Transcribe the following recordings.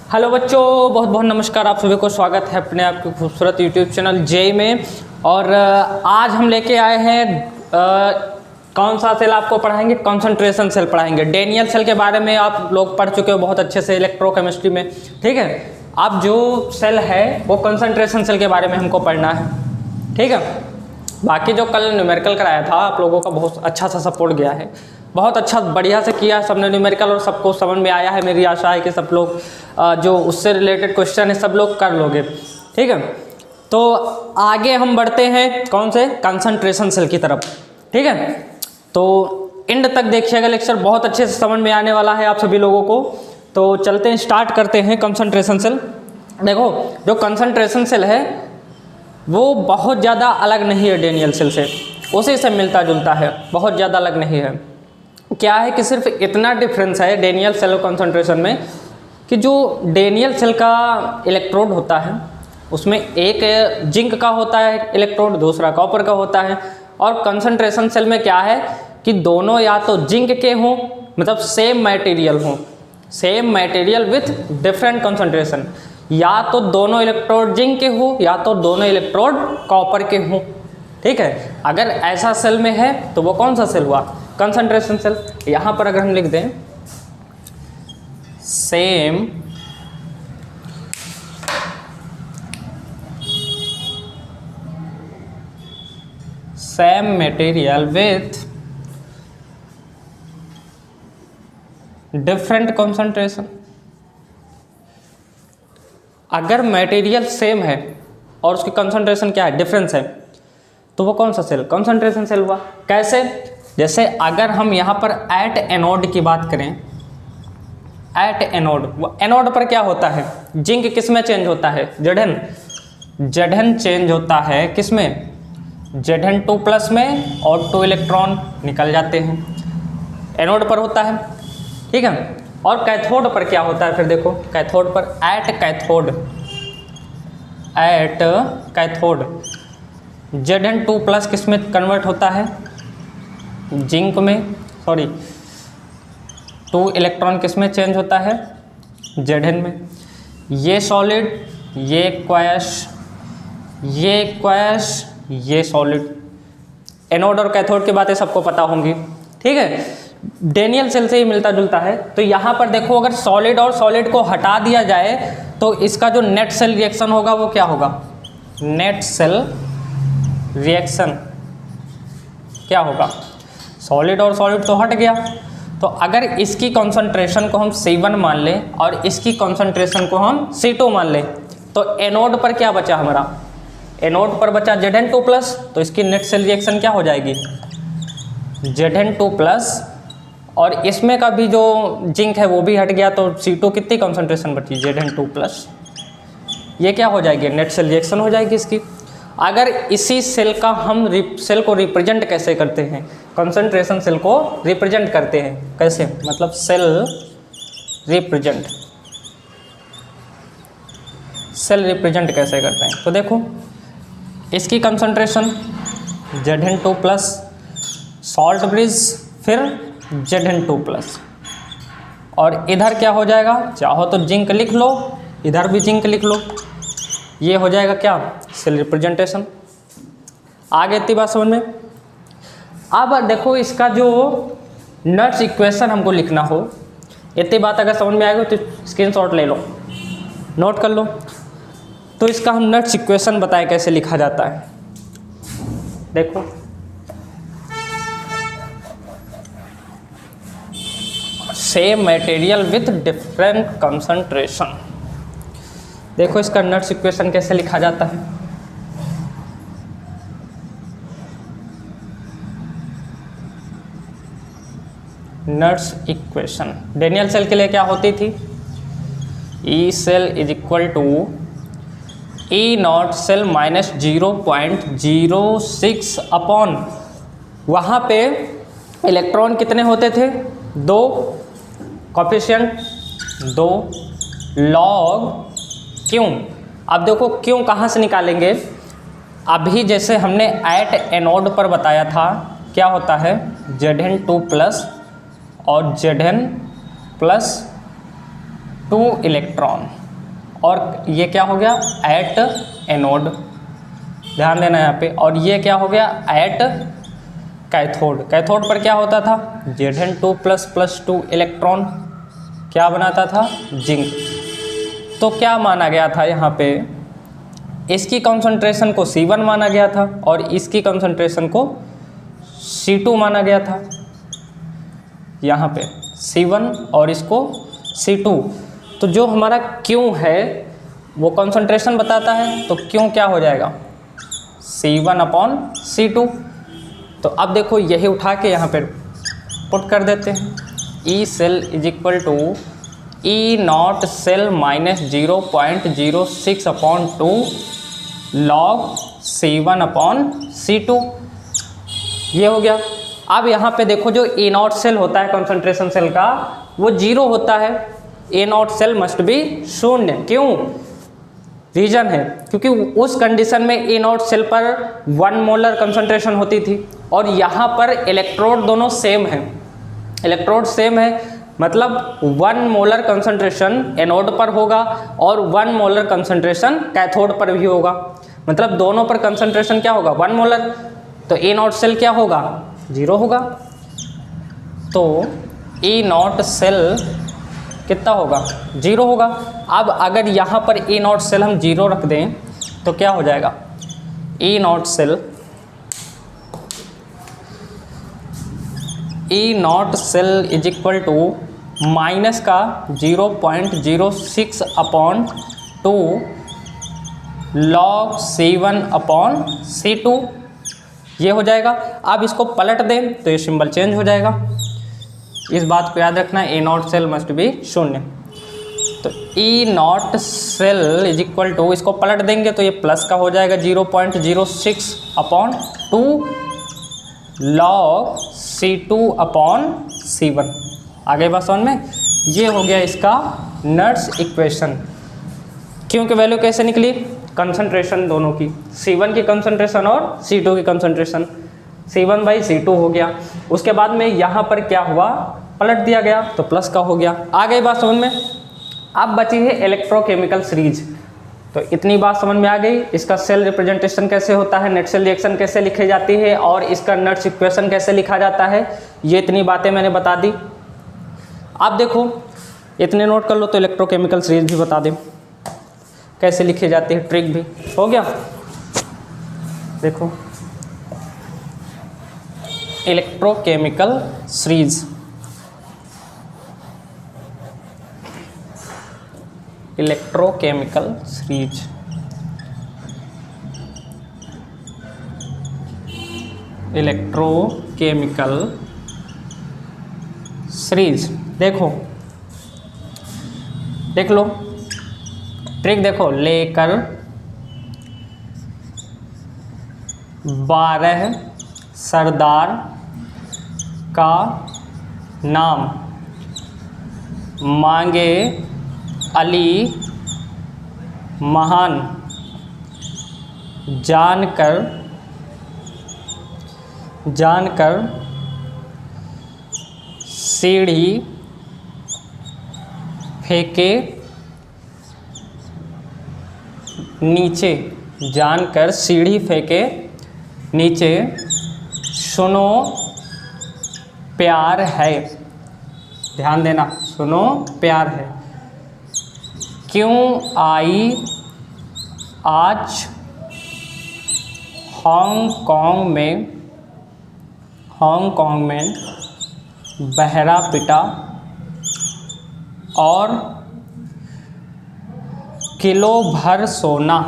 Hello बच्चों, बहुत बहुत नमस्कार। आप सभी को स्वागत है अपने आपके खूबसूरत यूट्यूब चैनल जेई में। और आज हम लेके आए हैं कौन सा सेल आपको पढ़ाएंगे? कंसंट्रेशन सेल पढ़ाएंगे। डेनियल सेल के बारे में आप लोग पढ़ चुके हो बहुत अच्छे से इलेक्ट्रोकेमिस्ट्री में, ठीक है। अब जो सेल है वो कंसंट्रेशन सेल के बारे में हमको पढ़ना है, ठीक है। बाकी जो कल न्यूमेरिकल कराया था आप लोगों का बहुत अच्छा सा सपोर्ट गया है, बहुत अच्छा बढ़िया से किया सबने न्यूमेरिकल, और सबको समझ में आया है। मेरी आशा है कि सब लोग जो उससे रिलेटेड क्वेश्चन है सब लोग कर लोगे, ठीक है। तो आगे हम बढ़ते हैं कौन से? कंसंट्रेशन सेल की तरफ, ठीक है। तो एंड तक देखिएगा, लेक्चर बहुत अच्छे से समझ में आने वाला है आप सभी लोगों को। तो चलते हैं, स्टार्ट करते हैं कंसंट्रेशन सेल। देखो, जो कंसंट्रेशन सेल है वो बहुत ज़्यादा अलग नहीं है डेनियल सेल से, उसी से मिलता जुलता है, बहुत ज़्यादा अलग नहीं है। क्या है कि सिर्फ इतना डिफरेंस है डेनियल सेल और कंसंट्रेशन में कि जो डेनियल सेल का इलेक्ट्रोड होता है उसमें एक जिंक का होता है इलेक्ट्रोड, दूसरा कॉपर का होता है। और कंसंट्रेशन सेल में क्या है कि दोनों या तो जिंक के हों, मतलब सेम मटेरियल हों, same material with different concentration, या तो दोनों इलेक्ट्रोड जिंक के हो या तो दोनों इलेक्ट्रोड कॉपर के हों, ठीक है। अगर ऐसा सेल में है तो वो कौन सा सेल हुआ? Concentration cell. यहाँ पर अगर हम लिख दें same material with different concentration. अगर मटेरियल सेम है और उसकी कंसंट्रेशन क्या है? डिफरेंस है, तो वो कौन सा सेल? कंसंट्रेशन सेल हुआ। कैसे? जैसे अगर हम यहाँ पर एट एनोड की बात करें, एट एनोड, वो एनोड पर क्या होता है? जिंक किस में चेंज होता है? Zn चेंज होता है किस में? Zn2+ में, और 2 इलेक्ट्रॉन निकल जाते हैं, एनोड पर होता है, ठीक है। और कैथोड पर क्या होता है? फिर देखो, कैथोड पर एट कैथोड Zn2+ किस में कन्वर्ट होता है? जिंक में, सॉरी 2 इलेक्ट्रॉन किस में चेंज होता है? Zn में। ये सॉलिड, ये एक्वायस, ये सॉलिड। एनोड और कैथोड की बातें सबको पता होंगी, ठीक है। डेनियल सेल से ही मिलता जुलता है। तो यहाँ पर देखो, अगर सॉलिड और सॉलिड को हटा दिया जाए तो इसका जो नेट सेल रिएक्शन होगा वो क्या होगा? नेट सेल रिएक्शन क्या होगा? सॉलिड और सॉलिड तो हट गया, तो अगर इसकी कंसंट्रेशन को हम C1 मान लें और इसकी कंसंट्रेशन को हम C2 मान लें, तो एनोड पर क्या बचा हमारा? एनोड पर बचा Zn2+, तो इसकी नेट सेल रिएक्शन क्या हो जाएगी? Zn2+, और इसमें का भी जो जिंक है वो भी हट गया, तो C2 कितनी कंसंट्रेशन बची? Zn2+। ये क्या हो जाएगी? नेट सेल रिएक्शन हो जाएगी इसकी। अगर इसी सेल का हम सेल को रिप्रेजेंट कैसे करते हैं? कंसंट्रेशन सेल को रिप्रेजेंट करते हैं कैसे? मतलब सेल रिप्रेजेंट कैसे करते हैं? तो देखो, इसकी कंसंट्रेशन Zn2+, सॉल्ट ब्रिज, फिर Zn2+, और इधर क्या हो जाएगा? चाहो तो जिंक लिख लो, इधर भी जिंक लिख लो, ये हो जाएगा क्या? Cell representation. आगे इतनी बात समझ में। अब देखो, इसका जो नट्स इक्वेशन हमको लिखना हो, इतनी बात अगर समझ में आएगा तो स्क्रीनशॉट ले लो, नोट कर लो। तो इसका हम नट्स इक्वेशन बताएं कैसे लिखा जाता है। देखो, same material with different concentration. देखो, इसका नट्स इक्वेशन कैसे लिखा जाता है। नट्स इक्वेशन डेनियल सेल के लिए क्या होती थी? E cell is equal to E naught cell minus 0.06 upon, वहाँ पे इलेक्ट्रॉन कितने होते थे? 2, कॉफिशिएंट 2, लॉग क्यों। अब देखो क्यों कहाँ से निकालेंगे? अभी जैसे हमने एट एनोड पर बताया था क्या होता है? Zn2+ और Zn+ 2 इलेक्ट्रॉन, और ये क्या हो गया एट एनोड, ध्यान देना यहाँ पे। और ये क्या हो गया एट कैथोड। कैथोड पर क्या होता था Zn2++2 इलेक्ट्रॉन, क्या बनाता था जिंक। तो क्या माना गया था यहाँ पे, इसकी कंसंट्रेशन को C1 माना गया था और इसकी कंसंट्रेशन को C2 माना गया था, यहाँ पे C1 और इसको C2। तो जो हमारा Q है वो कंसंट्रेशन बताता है, तो Q क्या हो जाएगा C1/C2। तो अब देखो यही उठा के यहाँ पर पुट कर देते हैं, E cell = E naught cell -0.06/2 log C1/C2, ये हो गया। अब यहाँ पे देखो जो E नॉट सेल होता है कंसंट्रेशन सेल का वो 0 होता है, E naught cell must be 0। क्यों, रीजन है क्योंकि उस कंडीशन में E नॉट सेल पर 1 मोलर कंसंट्रेशन होती थी और यहाँ पर इलेक्ट्रोड दोनों सेम हैं, इलेक्ट्रोड सेम है, मतलब 1 मोलर कंसंट्रेशन एनोड पर होगा और 1 मोलर कंसंट्रेशन कैथोड पर भी होगा, मतलब दोनों पर कंसंट्रेशन क्या होगा 1 मोलर। तो E नॉट सेल क्या होगा 0 होगा। तो E नॉट सेल कितना होगा 0 होगा। अब अगर यहाँ पर E नॉट सेल हम 0 रख दें तो क्या हो जाएगा E नॉट सेल = माइनस का 0.06/2 log C1/C2, ये हो जाएगा। अब इसको पलट दें तो ये सिंबल चेंज हो जाएगा, इस बात को याद रखना है, E naught cell must be 0। तो E नॉट सेल = इसको पलट देंगे तो ये प्लस का हो जाएगा 0.06/2 log C2/C1। आगे बात समझ में, ये हो गया इसका नट्स इक्वेशन। क्योंकि वैल्यू कैसे निकली, कंसंट्रेशन दोनों की, C1 की कंसंट्रेशन और C2 की कंसंट्रेशन, C1/C2 हो गया। उसके बाद में यहाँ पर क्या हुआ पलट दिया गया तो प्लस का हो गया। आ गई बात समझ में। अब बची है इलेक्ट्रोकेमिकल सीरीज, तो इतनी बात समझ में आ गई। इसका सेल रिप्रेजेंटेशन कैसे होता है, नेट सेल रिएक्शन कैसे लिखी जाती है और इसका नट्स इक्वेशन कैसे लिखा जाता है, ये इतनी बातें मैंने बता दी। अब देखो इतने नोट कर लो तो इलेक्ट्रोकेमिकल सीरीज भी बता दें कैसे लिखी जाती है, ट्रिक भी हो गया। देखो electrochemical series, electrochemical series, electrochemical series. देखो देख लो ट्रिक, देखो लेकर 12 सरदार का नाम, मांगे अली महान, जानकर सीढ़ी फेंके नीचे, जानकर सीढ़ी फेंके नीचे, सुनो प्यार है, ध्यान देना सुनो प्यार है, क्यों आई आज हांगकांग में बहरा पिटा और किलो भर सोना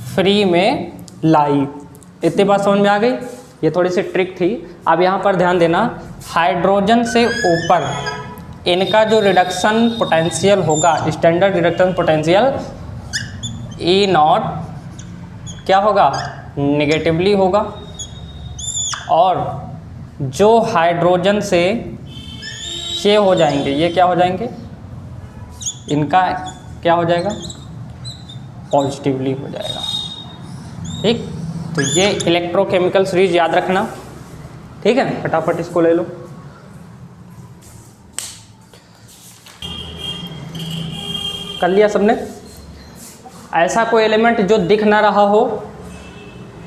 फ्री में लाई। इतनी बात समझ में आ गई। ये थोड़ी सी ट्रिक थी। अब यहाँ पर ध्यान देना, हाइड्रोजन से ऊपर इनका जो रिडक्शन पोटेंशियल होगा, standard reduction potential E not क्या होगा नेगेटिवली होगा, और जो हाइड्रोजन से ये हो जाएंगे, ये क्या हो जाएंगे, इनका क्या हो जाएगा पॉजिटिवली हो जाएगा। ठीक, तो ये इलेक्ट्रोकेमिकल सीरीज याद रखना। ठीक है, फटाफट इसको ले लो। कर लिया सबने? ऐसा कोई एलिमेंट जो दिख ना रहा हो,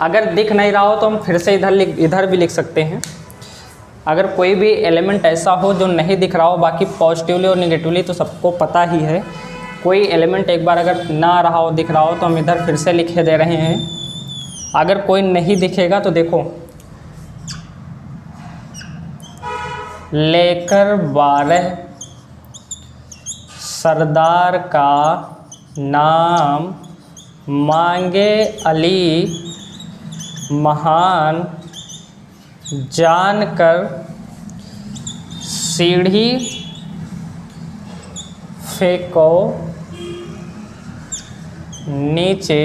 अगर दिख नहीं रहा हो तो हम फिर से इधर भी लिख सकते हैं। अगर कोई भी एलिमेंट ऐसा हो जो नहीं दिख रहा हो, बाकी पॉजिटिवली और निगेटिवली तो सबको पता ही है, कोई एलिमेंट एक बार अगर ना आ रहा हो, दिख रहा हो, तो हम इधर फिर से लिखे दे रहे हैं। अगर कोई नहीं दिखेगा तो देखो, लेकर 12 सरदार का नाम, मांगे अली महान, जानकर सीढ़ी फेंको नीचे,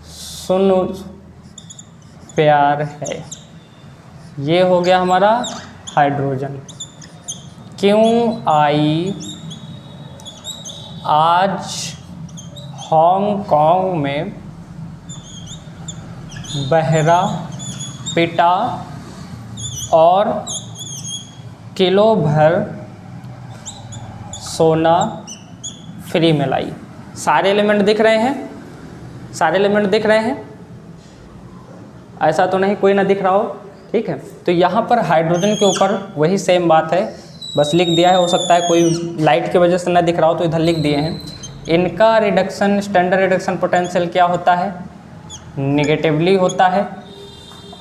सुनो प्यार है। ये हो गया हमारा हाइड्रोजन। क्यों आई आज हांगकांग में बहरा पिटा और किलो भर सोना फ्री में लाई। सारे एलिमेंट दिख रहे हैं? सारे एलिमेंट दिख रहे हैं? ऐसा तो नहीं कोई ना दिख रहा हो, ठीक है। तो यहाँ पर हाइड्रोजन के ऊपर वही सेम बात है, बस लिख दिया है। हो सकता है कोई लाइट की वजह से ना दिख रहा हो तो इधर लिख दिए हैं। इनका रिडक्शन, स्टैंडर्ड रिडक्शन पोटेंशियल क्या होता है? निगेटिवली होता है।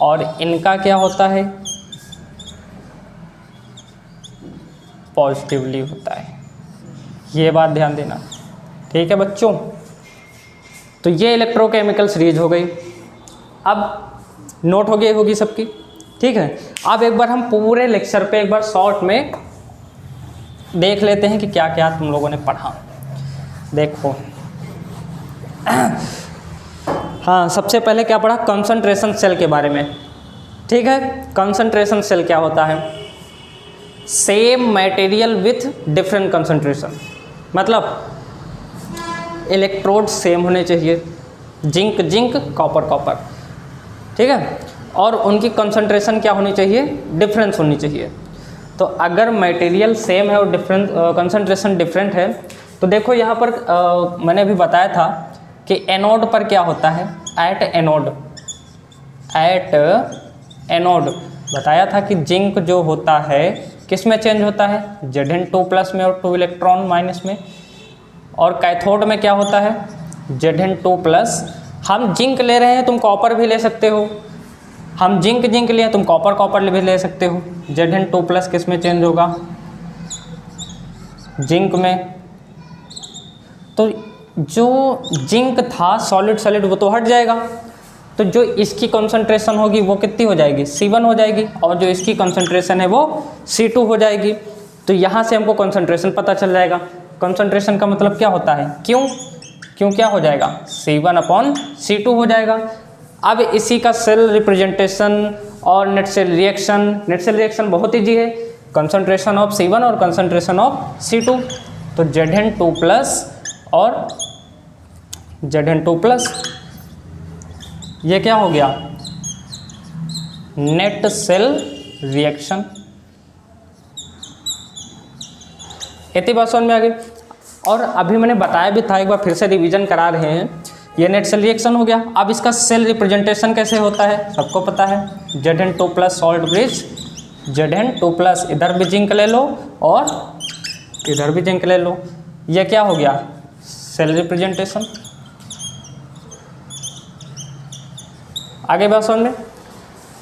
और इनका क्या होता है? पॉजिटिवली होता है। ये बात ध्यान देना, ठीक है बच्चों। तो ये इलेक्ट्रोकेमिकल सीरीज हो गई। अब नोट हो गई होगी सबकी, ठीक है। अब एक बार हम पूरे लेक्चर पे एक बार शॉर्ट में देख लेते हैं कि क्या क्या तुम लोगों ने पढ़ा। देखो हाँ, सबसे पहले क्या पढ़ा? कंसंट्रेशन सेल के बारे में, ठीक है। कंसंट्रेशन सेल क्या होता है? Same material with different concentration, मतलब इलेक्ट्रोड सेम होने चाहिए, जिंक जिंक, कॉपर कॉपर, ठीक है। और उनकी कंसंट्रेशन क्या होनी चाहिए? डिफरेंस होनी चाहिए। तो अगर मटेरियल सेम है और डिफरेंट कंसंट्रेशन डिफरेंट है, तो देखो यहाँ पर मैंने अभी बताया था कि एनोड पर क्या होता है? एट एनोड बताया था कि जिंक जो होता है किस में चेंज होता है? Zn2+ में और 2 इलेक्ट्रॉन माइनस में। और कैथोड में क्या होता है? Zn2+। हम जिंक ले रहे हैं, तुम कॉपर भी ले सकते हो। हम जिंक लिए, तुम कॉपर भी ले सकते हो। Zn2+ किस में चेंज होगा? जिंक में। तो जो जिंक था सॉलिड वो तो हट जाएगा, तो जो इसकी कंसंट्रेशन होगी वो कितनी हो जाएगी? C1 हो जाएगी। और जो इसकी कंसंट्रेशन है वो C2 हो जाएगी। तो यहाँ से हमको कंसंट्रेशन पता चल जाएगा। कंसंट्रेशन का मतलब क्या होता है? क्यों क्या हो जाएगा? C1/C2 हो जाएगा। अब इसी का सेल रिप्रेजेंटेशन और नेट सेल रिएक्शन बहुत ईजी है। कंसंट्रेशन ऑफ C1 और कंसंट्रेशन ऑफ C2। तो Zn2+ और Zn2+, ये क्या हो गया? Net cell reaction. इतनी बात समझ में आ गई। और अभी मैंने बताया भी था, एक बार फिर से रिवीजन करा रहे हैं। ये नेट सेल रिएक्शन हो गया। अब इसका सेल रिप्रेजेंटेशन कैसे होता है सबको पता है। Zn2+ सॉल्ट ब्रिज, Zn2+, इधर भी जिंक ले लो और इधर भी जिंक ले लो। ये क्या हो गया? Cell representation. आगे बात समझ में?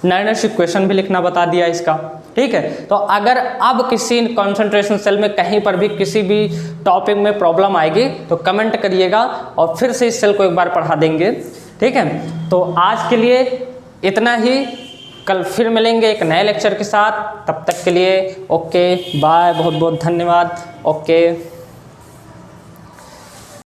नाइनर्स इक्वेशन भी लिखना बता दिया इसका, ठीक है। तो अगर अब किसी कंसंट्रेशन सेल में कहीं पर भी किसी भी टॉपिक में प्रॉब्लम आएगी तो कमेंट करिएगा और फिर से इस सेल को एक बार पढ़ा देंगे, ठीक है। तो आज के लिए इतना ही, कल फिर मिलेंगे एक नए लेक्चर के साथ। तब तक के लिए ओके बाय, बहुत बहुत धन्यवाद। ओके।